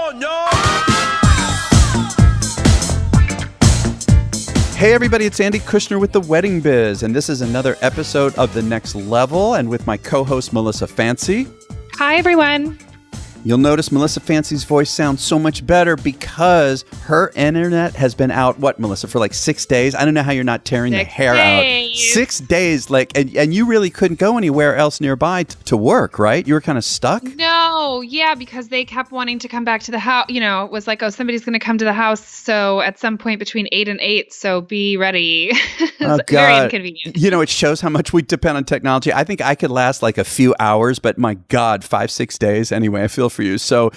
on, y'all! Hey everybody, it's Andy Kushner with The Wedding Biz, and this is another episode of The Next Level, and with my co-host Melissa Fancy. Hi everyone. You'll notice Melissa Fancy's voice sounds so much better because her internet has been out, what, Melissa, for like 6 days? I don't know how you're not tearing the hair out. 6 days, and you really couldn't go anywhere else nearby to work, right? You were kind of stuck? No, yeah, because they kept wanting to come back to the house. You know, it was like, oh, somebody's going to come to the house. So at some point between 8 and 8, so be ready. Oh, God. Very inconvenient. You know, it shows how much we depend on technology. I think I could last like a few hours, but my God, 5-6 days. Anyway, I feel for you. So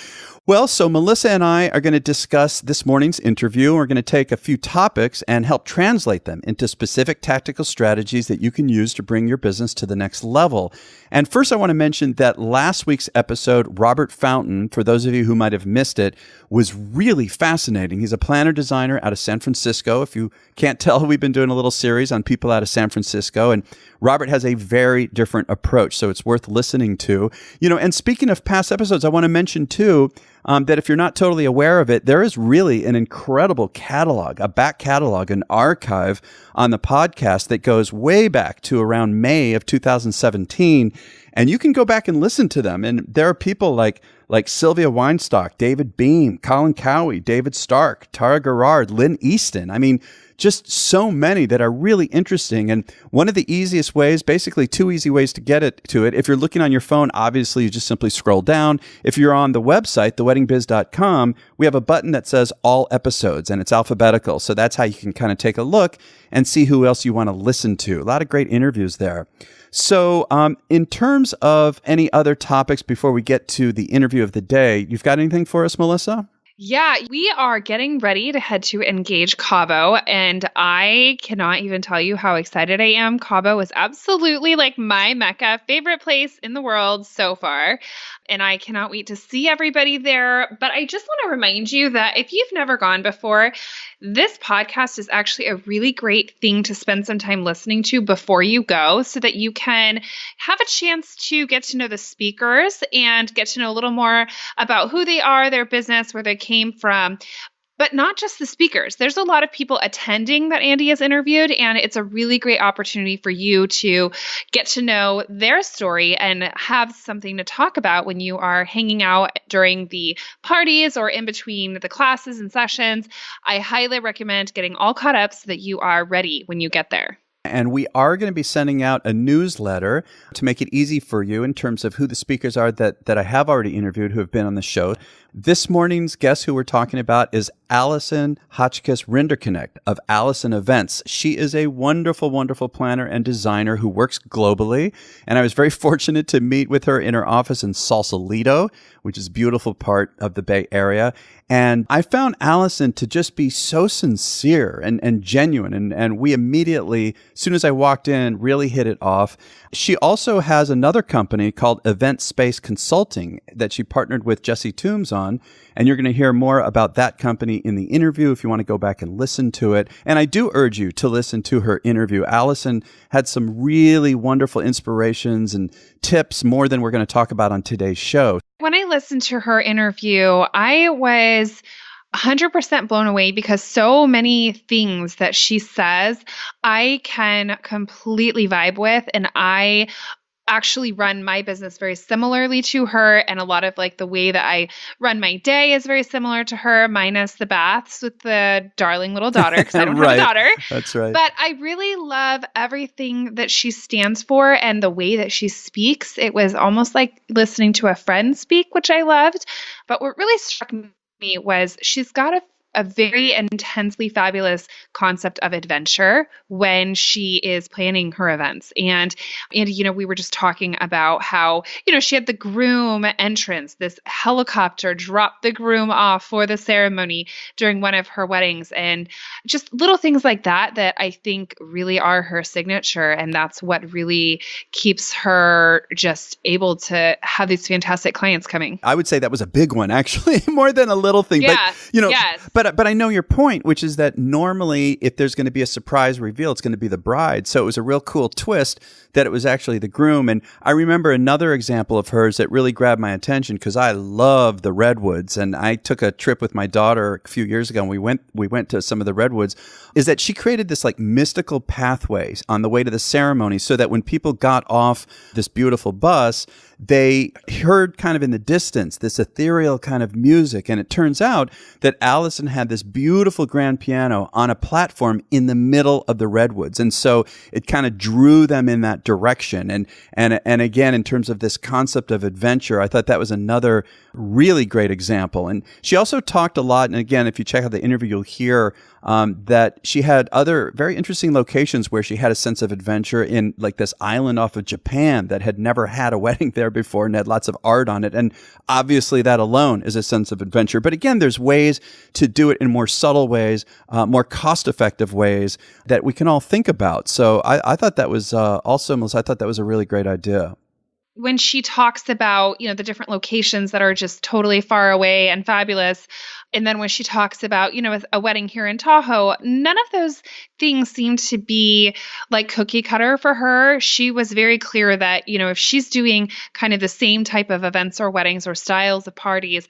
Melissa and I are going to discuss this morning's interview. We're going to take a few topics and help translate them into specific tactical strategies that you can use to bring your business to the next level. And first, I want to mention that last week's episode, Robert Fountain, for those of you who might have missed it, was really fascinating. He's a planner designer out of San Francisco. If you can't tell, we've been doing a little series on people out of San Francisco, and Robert has a very different approach, so it's worth listening to. You know, and speaking of past episodes, I want to mention too, that if you're not totally aware of it, there is really an incredible catalog, a back catalog, an archive on the podcast that goes way back to around May of 2017. And you can go back and listen to them. And there are people like Sylvia Weinstock, David Beam, Colin Cowie, David Stark, Tara Gerard, Lynn Easton. I mean, just so many that are really interesting. And one of the easiest ways, basically 2 easy ways to get to it, if you're looking on your phone, obviously you just simply scroll down. If you're on the website, theweddingbiz.com, we have a button that says all episodes, and it's alphabetical. So that's how you can kind of take a look and see who else you want to listen to. A lot of great interviews there. So in terms of any other topics before we get to the interview of the day, you've got anything for us, Melissa? Yeah, we are getting ready to head to Engage Cabo, and I cannot even tell you how excited I am. Cabo is absolutely like my Mecca, favorite place in the world so far, and I cannot wait to see everybody there. But I just want to remind you that if you've never gone before, this podcast is actually a really great thing to spend some time listening to before you go so that you can have a chance to get to know the speakers and get to know a little more about who they are, their business, where they came from. But not just the speakers. There's a lot of people attending that Andy has interviewed, and it's a really great opportunity for you to get to know their story and have something to talk about when you are hanging out during the parties or in between the classes and sessions. I highly recommend getting all caught up so that you are ready when you get there. And we are going to be sending out a newsletter to make it easy for you in terms of who the speakers are that I have already interviewed who have been on the show. This morning's guest who we're talking about is Alison Hotchkiss Rinderknecht of Alison Events. She is a wonderful, wonderful planner and designer who works globally. And I was very fortunate to meet with her in her office in Sausalito, which is a beautiful part of the Bay Area. And I found Alison to just be so sincere and genuine. And we immediately, as soon as I walked in, really hit it off. She also has another company called Event Space Consulting that she partnered with Jesse Toombs on. And you're going to hear more about that company in the interview if you want to go back and listen to it. And I do urge you to listen to her interview. Alison had some really wonderful inspirations and tips, more than we're going to talk about on today's show. When I listened to her interview, I was 100% blown away because so many things that she says, I can completely vibe with. And I actually run my business very similarly to her. And a lot of like the way that I run my day is very similar to her, minus the baths with the darling little daughter, because I don't have a daughter. That's right. But I really love everything that she stands for and the way that she speaks. It was almost like listening to a friend speak, which I loved. But what really struck me was she's got a very intensely fabulous concept of adventure when she is planning her events. And, you know, we were just talking about how, you know, she had the groom entrance, this helicopter dropped the groom off for the ceremony during one of her weddings, and just little things like that I think really are her signature. And that's what really keeps her just able to have these fantastic clients coming. I would say that was a big one, actually, more than a little thing. Yeah. But, you know, yes. but But I know your point, which is that normally if there's going to be a surprise reveal, it's going to be the bride. So it was a real cool twist that it was actually the groom. And I remember another example of hers that really grabbed my attention because I love the redwoods, and I took a trip with my daughter a few years ago, and we went to some of the redwoods. Is that she created this like mystical pathways on the way to the ceremony, so that when people got off this beautiful bus, they heard kind of in the distance this ethereal kind of music. And it turns out that Alison had this beautiful grand piano on a platform in the middle of the redwoods. And so it kind of drew them in that direction. And again, in terms of this concept of adventure, I thought that was another really great example. And she also talked a lot, and again, if you check out the interview, you'll hear that she had other very interesting locations where she had a sense of adventure in like this island off of Japan that had never had a wedding there before and had lots of art on it. And obviously that alone is a sense of adventure. But again, there's ways to do it in more subtle ways, more cost-effective ways that we can all think about. So I thought that was also, Melissa, I thought that was a really great idea. When she talks about, the different locations that are just totally far away and fabulous, and then when she talks about, a wedding here in Tahoe, none of those things seem to be like cookie cutter for her. She was very clear that, if she's doing kind of the same type of events or weddings or styles of parties,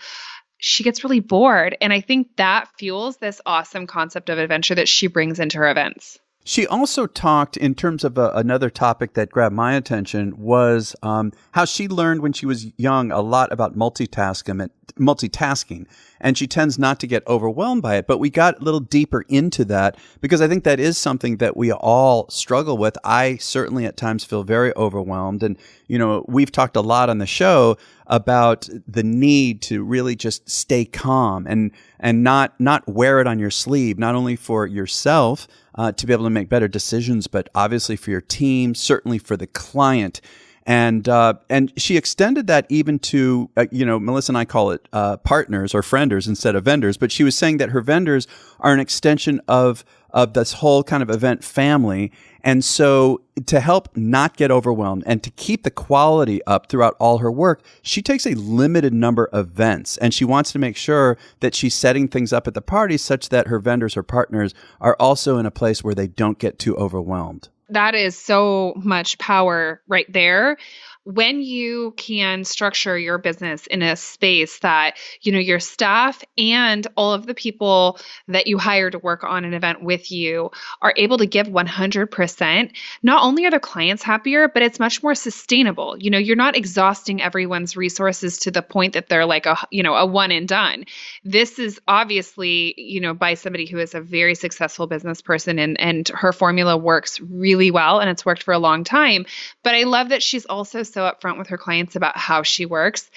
she gets really bored. And I think that fuels this awesome concept of adventure that she brings into her events. She also talked in terms of another topic that grabbed my attention was how she learned when she was young a lot about multitasking, and she tends not to get overwhelmed by it. But we got a little deeper into that because I think that is something that we all struggle with. I certainly at times feel very overwhelmed. And, we've talked a lot on the show about the need to really just stay calm and not wear it on your sleeve, not only for yourself, to be able to make better decisions, but obviously for your team, certainly for the client. And she extended that even to, Melissa and I call it partners or frienders instead of vendors, but she was saying that her vendors are an extension of this whole kind of event family. And so to help not get overwhelmed and to keep the quality up throughout all her work, she takes a limited number of events, and she wants to make sure that she's setting things up at the party such that her vendors or partners are also in a place where they don't get too overwhelmed. That is so much power right there. When you can structure your business in a space that, your staff and all of the people that you hire to work on an event with you are able to give 100%, not only are their clients happier, but it's much more sustainable. You're not exhausting everyone's resources to the point that they're like a one and done. This is obviously, by somebody who is a very successful business person, and her formula works really well, and it's worked for a long time. But I love that she's also so upfront with her clients about how she works.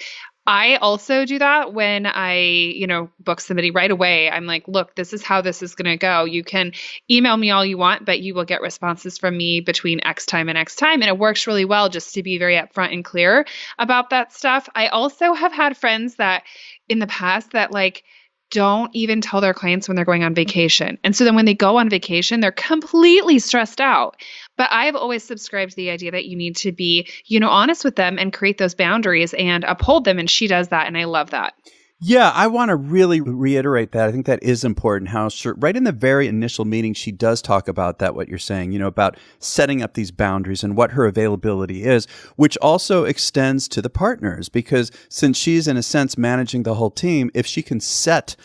I also do that when I, book somebody right away. I'm like, look, this is how this is going to go. You can email me all you want, but you will get responses from me between X time and X time. And it works really well just to be very upfront and clear about that stuff. I also have had friends that in the past that don't even tell their clients when they're going on vacation. And so then when they go on vacation, they're completely stressed out. But I've always subscribed to the idea that you need to be, honest with them and create those boundaries and uphold them. And she does that. And I love that. Yeah, I want to really reiterate that. I think that is important. How right in the very initial meeting, she does talk about that, what you're saying, about setting up these boundaries and what her availability is, which also extends to the partners, because since she's in a sense managing the whole team, if she can set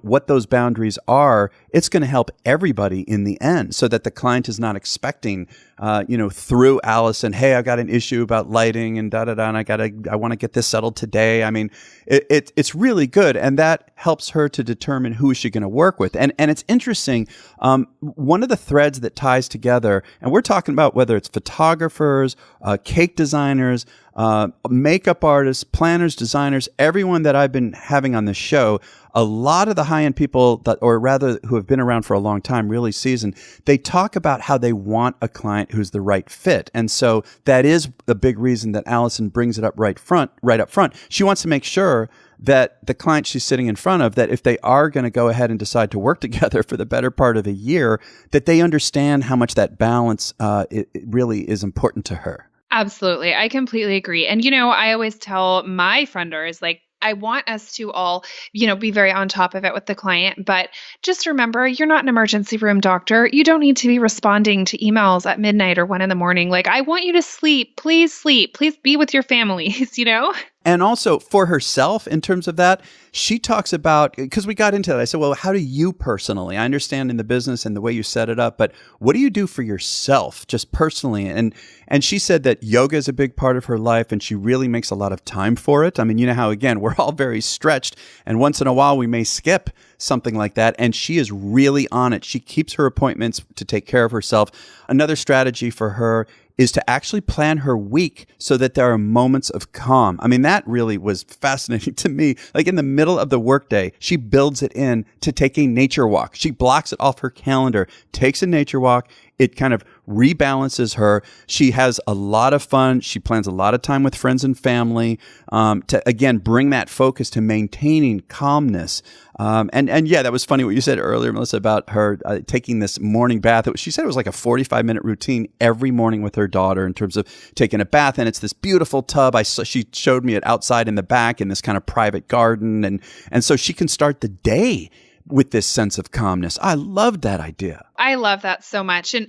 what those boundaries are, it's going to help everybody in the end so that the client is not expecting, through Alison, hey, I got an issue about lighting and da-da-da, and I want to get this settled today. I mean, it's really good. And that helps her to determine who is she going to work with. And it's interesting. One of the threads that ties together, and we're talking about whether it's photographers, cake designers, makeup artists, planners, designers, everyone that I've been having on this show, a lot of the high-end people or rather who have been around for a long time, really seasoned, they talk about how they want a client who's the right fit. And so that is the big reason that Alison brings it up right up front. She wants to make sure that the client she's sitting in front of, that if they are going to go ahead and decide to work together for the better part of a year, that they understand how much that balance it really is important to her. Absolutely. I completely agree. And, I always tell my frienders, I want us to all, be very on top of it with the client. But just remember, you're not an emergency room doctor. You don't need to be responding to emails at midnight or 1 a.m. Like, I want you to sleep. Please be with your families, And also for herself, in terms of that, she talks about, because we got into that, I said, well, how do you personally, I understand in the business and the way you set it up, but what do you do for yourself, just personally? And she said that yoga is a big part of her life, and she really makes a lot of time for it. I mean, you know how, again, we're all very stretched, and once in a while we may skip something like that, and she is really on it. She keeps her appointments to take care of herself. Another strategy for her is to actually plan her week so that there are moments of calm. I mean, that really was fascinating to me. Like in the middle of the workday, she builds it in to take a nature walk. She blocks it off her calendar, takes a nature walk. It kind of rebalances her. She has a lot of fun. She plans a lot of time with friends and family to, again, bring that focus to maintaining calmness. And yeah, that was funny what you said earlier, Melissa, about her taking this morning bath. She said it was like a 45-minute routine every morning with her daughter in terms of taking a bath. And it's this beautiful tub. She showed me it outside in the back in this kind of private garden. And so she can start the day with this sense of calmness. I loved that idea. I love that so much. And,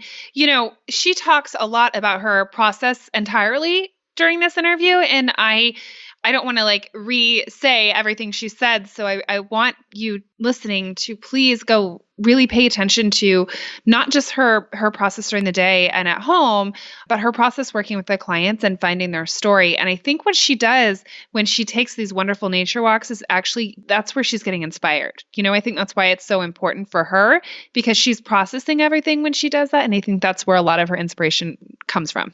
she talks a lot about her process entirely during this interview. And I don't want to re-say everything she said. So I want you listening to please go really pay attention to not just her process during the day and at home, but her process working with the clients and finding their story. And I think what she does when she takes these wonderful nature walks is actually, that's where she's getting inspired. I think that's why it's so important for her, because she's processing everything when she does that. And I think that's where a lot of her inspiration comes from.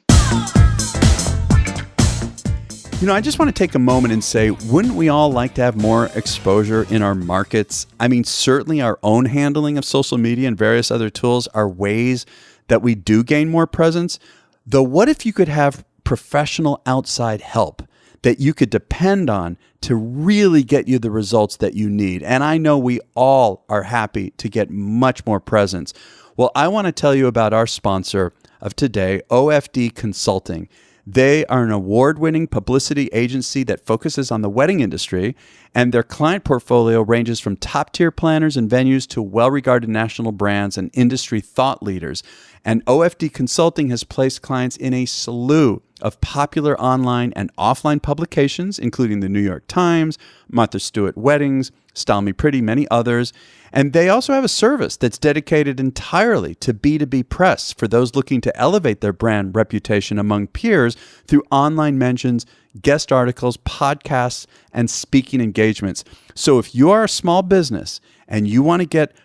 I just want to take a moment and say, wouldn't we all like to have more exposure in our markets? I mean, certainly our own handling of social media and various other tools are ways that we do gain more presence. Though, what if you could have professional outside help that you could depend on to really get you the results that you need? And I know we all are happy to get much more presence. Well, I want to tell you about our sponsor of today, OFD Consulting. They are an award-winning publicity agency that focuses on the wedding industry, and their client portfolio ranges from top-tier planners and venues to well-regarded national brands and industry thought leaders. And OFD Consulting has placed clients in a slew of popular online and offline publications, including the New York Times, Martha Stewart Weddings, Style Me Pretty, many others. And they also have a service that's dedicated entirely to B2B press for those looking to elevate their brand reputation among peers through online mentions, guest articles, podcasts, and speaking engagements. So if you are a small business and you want to get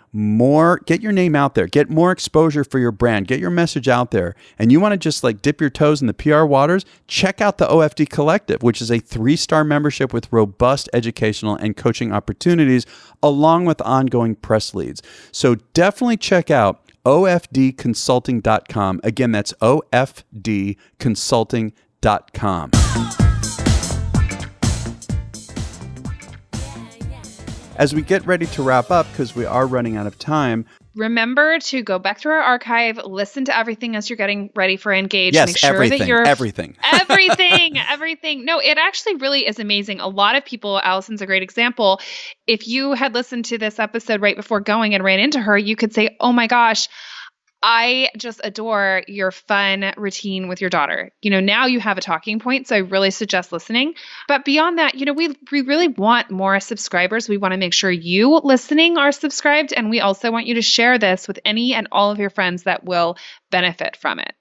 your name out there, get more exposure for your brand, get your message out there, and you want to just dip your toes in the PR waters, check out the OFD Collective, which is a 3-star membership with robust educational and coaching opportunities, along with ongoing press leads. So definitely check out ofdconsulting.com. Again, that's ofdconsulting.com. As we get ready to wrap up, because we are running out of time, remember to go back through our archive, listen to everything as you're getting ready for Engage. Yes, make sure everything, that you're everything. Everything. No, it actually really is amazing. A lot of people, Alison's a great example. If you had listened to this episode right before going and ran into her, you could say, oh my gosh, I just adore your fun routine with your daughter. Now you have a talking point, so I really suggest listening. But beyond that, we really want more subscribers. We want to make sure you listening are subscribed, and we also want you to share this with any and all of your friends that will benefit from it.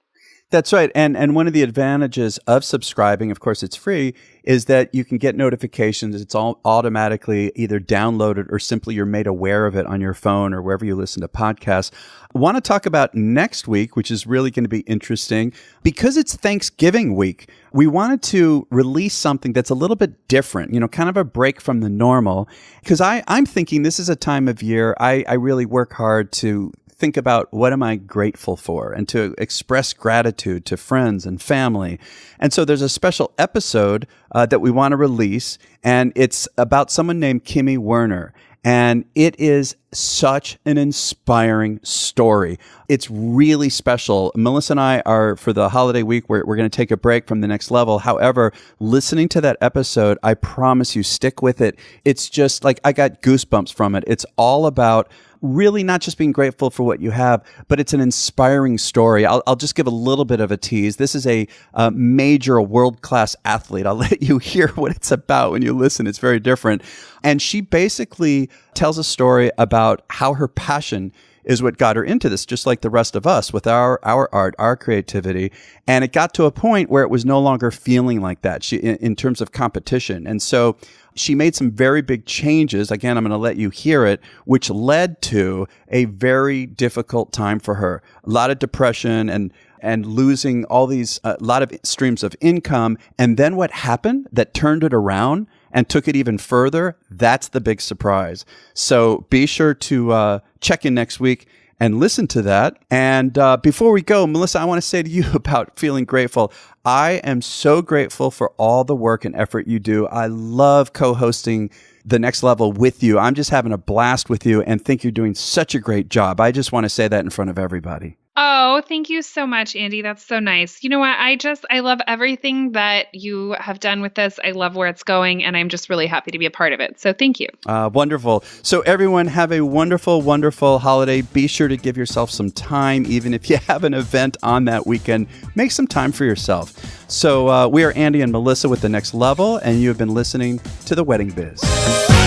That's right. And one of the advantages of subscribing, of course, it's free, is that you can get notifications. It's all automatically either downloaded or simply you're made aware of it on your phone or wherever you listen to podcasts. I want to talk about next week, which is really going to be interesting. Because it's Thanksgiving week, we wanted to release something that's a little bit different, kind of a break from the normal. Because I'm thinking this is a time of year I really work hard to think about what am I grateful for and to express gratitude to friends and family. And so there's a special episode that we want to release, and it's about someone named Kimmy Werner. And it is such an inspiring story. It's really special. Melissa and I are, for the holiday week, we're going to take a break from the next level. However, listening to that episode, I promise you, stick with it. It's just like I got goosebumps from it. It's all about really not just being grateful for what you have, but it's an inspiring story. I'll just give a little bit of a tease. This is a major world-class athlete. I'll let you hear what it's about when you listen. It's very different. And she basically tells a story about how her passion is what got her into this, just like the rest of us with our art, our creativity. And it got to a point where it was no longer feeling like that in terms of competition. And so she made some very big changes. Again, I'm going to let you hear it, which led to a very difficult time for her. A lot of depression and losing all these, a lot of streams of income. And then what happened that turned it around and took it even further, that's the big surprise. So be sure to check in next week and listen to that. And before we go, Melissa, I want to say to you about feeling grateful. I am so grateful for all the work and effort you do. I love co-hosting The Next Level with you. I'm just having a blast with you and think you're doing such a great job. I just want to say that in front of everybody. Oh, thank you so much, Andy. That's so nice. You know what? I love everything that you have done with this. I love where it's going, and I'm just really happy to be a part of it. So thank you. Wonderful. So everyone have a wonderful, wonderful holiday. Be sure to give yourself some time. Even if you have an event on that weekend, make some time for yourself. So we are Andy and Melissa with The Next Level, and you have been listening to The Wedding Biz.